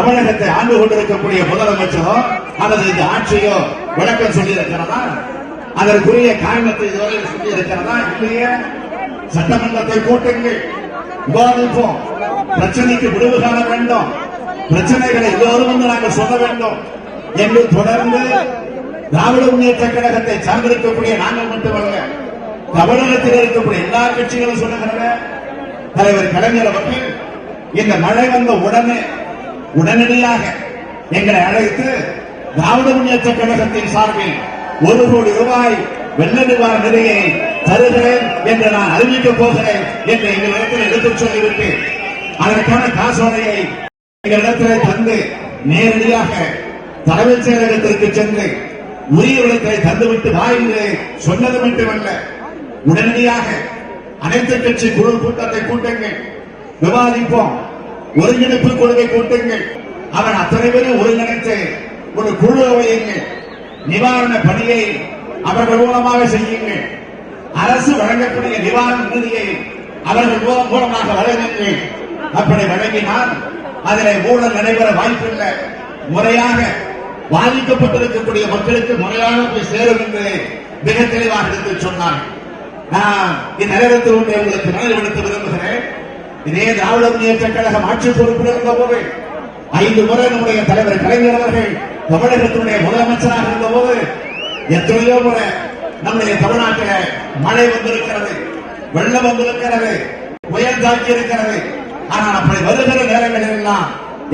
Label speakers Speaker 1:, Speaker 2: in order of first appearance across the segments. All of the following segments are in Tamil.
Speaker 1: தமிழகத்தை ஆண்டு கொண்டிருக்கக்கூடிய முதலமைச்சரோ அல்லது இந்த ஆட்சியோ விளக்கம் சொல்லி இருக்கிறதா? அதற்குரிய காரணத்தை இதுவரை சொல்லி இருக்கிறதா? இல்லையே. சட்டமன்றத்தை கூட்டுங்கள், விவாதிப்போம், பிரச்சனைக்கு விடுவு காண வேண்டும், பிரச்சனைகளை எல்லோரும் வந்து நாங்கள் சொல்ல வேண்டும் என்று தொடர்ந்து திராவிட முன்னேற்ற கழகத்தை சார்ந்திருக்கக்கூடிய நாங்கள் மட்டுமல்ல, தமிழகத்தில் இருக்கக்கூடிய எல்லா கட்சிகளும் சொல்லுகிற தலைவர் கலைஞர் அவர்கள் இந்த மழை வந்த உடனடியாக எங்களை அழைத்து திராவிட முன்னேற்ற கழகத்தின் சார்பில் 1 கோடி ரூபாய் வெள்ள நிவாரண நிதியை தருகிறேன் என்று நான் அறிவிக்கப் போகிறேன் என்று எங்களிடத்தில் எடுத்துச் சொல்லிவிட்டு அதற்கான காசோலையை எங்களிடத்தில் தந்து நேரடியாக தலைமைச் செயலகத்திற்கு சென்று உரியவர்களை தந்துவிட்டு வா என்று சொன்னது மட்டுமல்ல, உடனடியாக அனைத்து கட்சி குழு கூட்டத்தை கூட்டுங்கள், விவாதிப்போம், ஒருங்கிணைப்பு கொள்கை கூட்டுங்கள், அவன் அத்தனை பேரும் ஒருங்கிணைத்து ஒரு குழு வையுங்கள், நிவாரண பணியை அவர்கள் மூலமாக செய்யுங்கள், அரசு வழங்கக்கூடிய நிவாரண நிதியை அவர்கள் மூலமாக வழங்குங்கள். அப்படி வழங்கினால் அதில் ஊழல் நடைபெற வாய்ப்பில்லை. முறையாக பாதிக்கப்பட்டிருக்கக்கூடிய மக்களுக்கு முறையாக போய் சேரும் என்று மிக தெளிவாக எடுத்து சொன்னார். நான் இந்நேரத்தில் உங்களுக்கு நினைவுபடுத்த விரும்புகிறேன். இதே திராவிட முன்னேற்ற கழகம் ஆட்சி பொறுப்பில் இருந்த போது 5 முறை நம்முடைய தலைவர் கலைஞர் அவர்கள் தமிழகத்தினுடைய முதலமைச்சராக இருந்த போது எத்தனையோ முறை நம்முடைய தமிழ்நாட்டில் மழை வந்திருக்கிறது, வெள்ளம் வந்திருக்கிறது, புயல் தாக்கி இருக்கிறது. ஆனால் அப்படி வருகிற நேரங்களில் எல்லாம்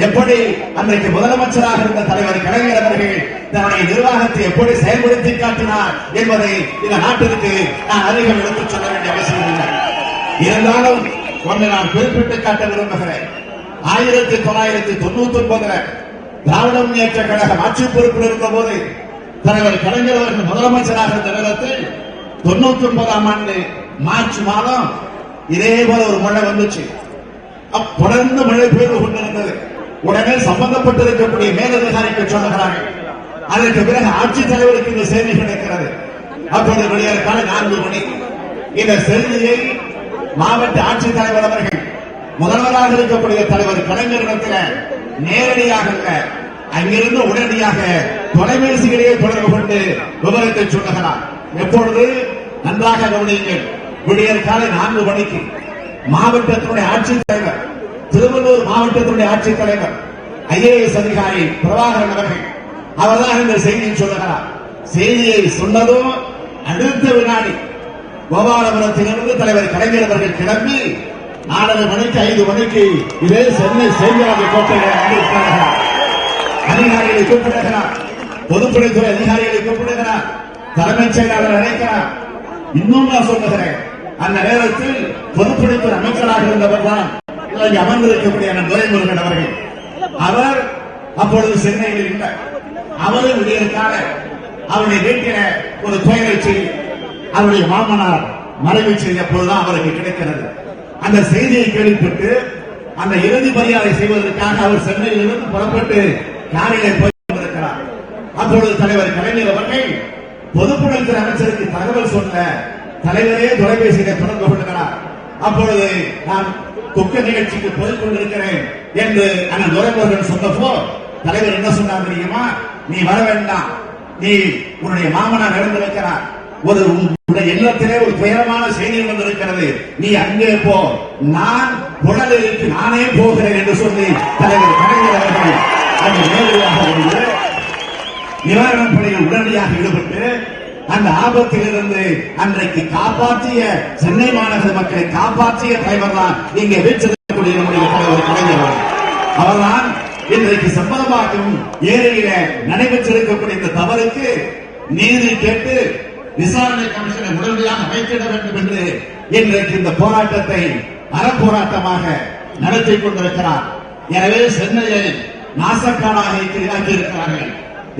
Speaker 1: எப்படி அன்றைக்கு முதலமைச்சராக இருந்த தலைவர் கலைஞர் அவர்கள் தன்னுடைய நிர்வாகத்தை எப்படி செயல்படுத்தி காட்டினார் என்பதை இந்த நாட்டிற்கு நான் அதிகம் எடுத்துச் சொல்ல வேண்டிய அவசியம் இல்லை. இருந்தாலும் ஒன்றை நான் குறிப்பிட்டு காட்ட விரும்புகிறேன். 1999 திராவிட முன்னேற்ற கழகம் ஆட்சி பொறுப்பில் இருந்த போது தலைவர் கலைஞர் அவர்கள் முதலமைச்சராக இருந்த நேரத்தில் 99ஆம் ஆண்டு மார்ச் மாதம் இதே போல ஒரு மழை வந்துச்சு. தொடர்ந்து மழை பெய்து கொண்டிருந்தது. உடனே சம்பந்தப்பட்டிருக்கக்கூடிய மேலதிகாரிக்கு சொல்லுகிறார்கள். அதற்கு பிறகு ஆட்சித் தலைவருக்கு இந்த செய்தி கிடைக்கிறது. அப்பொழுது வெளியேற்கால 4 மணி இந்த செய்தியை மாவட்ட ஆட்சித்தலைவர் அவர்கள் முதல்வராக இருக்கக்கூடிய தலைவர் கலைஞரிடத்தில் நேரடியாக அங்கிருந்து உடனடியாக தொலைபேசிகளையே தொடர்பு கொண்டு விவரத்தை சொல்லுகிறார். எப்பொழுது நன்றாக கவனியுங்கள். விடியற்கால 4 மணிக்கு மாவட்டத்தினுடைய ஆட்சித்தலைவர், திருவள்ளூர் மாவட்டத்தினுடைய ஆட்சித்தலைவர் IAS அதிகாரி பிரபாகரன் அவர்கள் அவர்தான் இந்த செய்தியை சொல்லுகிறார். செய்தியை சொன்னதும் அடுத்த வினாடி கோபாலபுரத்திலிருந்து தலைவர் கலைஞர் அவர்கள் கிளம்பி 4 மணிக்கு 5 மணிக்கு இதே சென்னை செய்தியாளர் கோட்டையில் அதிகாரிகளை கூப்பிடுகிறார், பொதுப்பணித்துறை அதிகாரிகளை கூப்பிடுகிறார், தலைமைச் செயலாளர் அழைக்கிறார். இன்னும் நான் சொல்லுகிறேன், அந்த நேரத்தில் பொதுப்பணித்துறை அமைச்சராக இருந்தவர் தான் அமர்ந்திருக்கக்கூடிய துரைமுருகன் அவர்கள். அவர் அப்பொழுது சென்னையில் இல்லை. அவரும் விடியற்கால அவருடைய வீட்டில ஒரு துயரை செய்தி, அவருடைய மாமனார் மறைவு செய்தி அப்பொழுதுதான் அவருக்கு கிடைக்கிறது. அந்த செய்தியை கேள்விப்பட்டு அந்த இறுதி மரியாதை செய்வதற்காக அவர் சென்னையிலிருந்து புறப்பட்டு காரிலே போய் கொண்டிருக்கிறார். அப்பொழுது தலைவர் கலைஞர் அவர்கள் பொதுப்பணித்துறை அமைச்சருக்கு தகவல் சொன்ன தலைவரே தொலைபேசியை தொடர்பு கொள்கிறார். அப்பொழுது நான் துக்க நிகழ்ச்சிக்கு போய் கொண்டிருக்கிறேன் என்று அந்த துரைமுருகன் சொன்னப்போ தலைவர் என்ன சொன்னார் தெரியுமா? நீ வர வேண்டாம், நீ உன்னுடைய மாமனார் இறந்திருக்கிறார், ஒரு இல்லத்திலே ஒரு துயரமான செய்தி வந்திருக்கிறது, நீ அங்கே போ, நான் குடலுக்கு நானே போகிறேன் என்று சொல்லி தலைவர் கலைஞர் அவர்கள் அந்த நேரடியாக நிவாரணப் பணியில் உடனடியாக ஈடுபட்டு அந்த ஆபத்தில் இருந்து அன்றைக்கு காப்பாற்றிய சென்னை மாநகர மக்களை காப்பாற்றிய தலைவர் தான் இங்கே வீச்சிருக்கக்கூடிய நம்முடைய தலைவர் கலைஞர். அவர்தான் இன்றைக்கு சம்பளமாக்கும் ஏரியில நடைபெற்றிருக்கக்கூடிய இந்த தவறுக்கு நீதி கேட்டு விசாரணை கமிஷனை உடனடியாக அமைத்திட வேண்டும் என்று இன்றைக்கு இந்த போராட்டத்தை அறப்போராட்டமாக நடத்தி கொண்டிருக்கிறார். எனவே சென்னையை நாசக்காடாக ஆக்கியிருக்கிறார்கள்.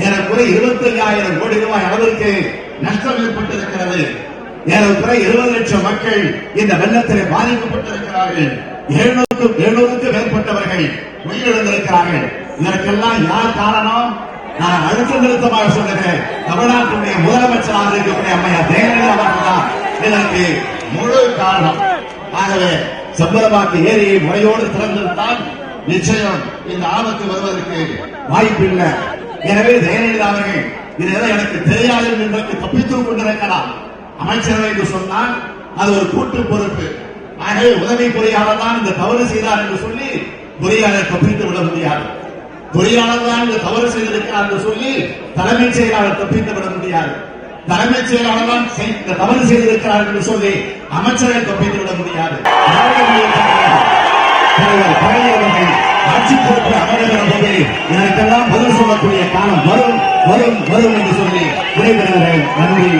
Speaker 1: ஏறக்குறை 25,000 கோடி ரூபாய் அளவிற்கு நஷ்டம் ஏற்பட்டிருக்கிறது. ஏறக்குறை 20 லட்சம் மக்கள் இந்த வெள்ளத்திலே பாதிக்கப்பட்டிருக்கிறார்கள். 700க்கும் மேற்பட்டவர்கள் உயிரிழந்திருக்கிறார்கள். இதற்கெல்லாம் யார் காரணம்? நான் அழுத்த நிறுத்தமாக சொல்லுகிறேன், தமிழ்நாட்டுடைய முதலமைச்சராக இருக்கக்கூடிய அம்மையார் ஜெயலலிதா அவர்கள் தான் இதற்கு முழு காரணம். ஆகவே செம்பரம்பாக்கு ஏரியை முறையோடு திறந்திருந்தால் நிச்சயம் இந்த ஆபத்து வருவதற்கு வாய்ப்பில்லை. எனவே ஜெயலலிதா அவர்கள் இதெல்லாம் எனக்கு தெரியாது என்று தப்பித்துக் கொண்டிருக்கலாம். அமைச்சரவை என்று சொன்னால் அது ஒரு கூட்டு பொறுப்பு. ஆகவே உதவி பொறியாளர் தான் இந்த தவறு செய்தார் என்று சொல்லி பொறியாளர் தப்பித்து விட முடியாது. பொறியாளர் தான் இந்த தவறு செய்திருக்கிறார் என்று சொல்லி தலைமைச் செயலாளர் தப்பித்து விட முடியாது. தலைமைச் செயலாளர் தான் இந்த தவறு செய்திருக்கிறார் என்று சொல்லி அமைச்சரை தப்பித்து விட முடியாது. தலைவர் பழையவர்கள் ஆட்சி பொறுப்பு அமர்கிற போது இதற்கெல்லாம் பதில் சொல்லக்கூடிய காலம் வரும் வரும் வரும் என்று சொல்லி விடைபெறுகிறேன். நன்றி.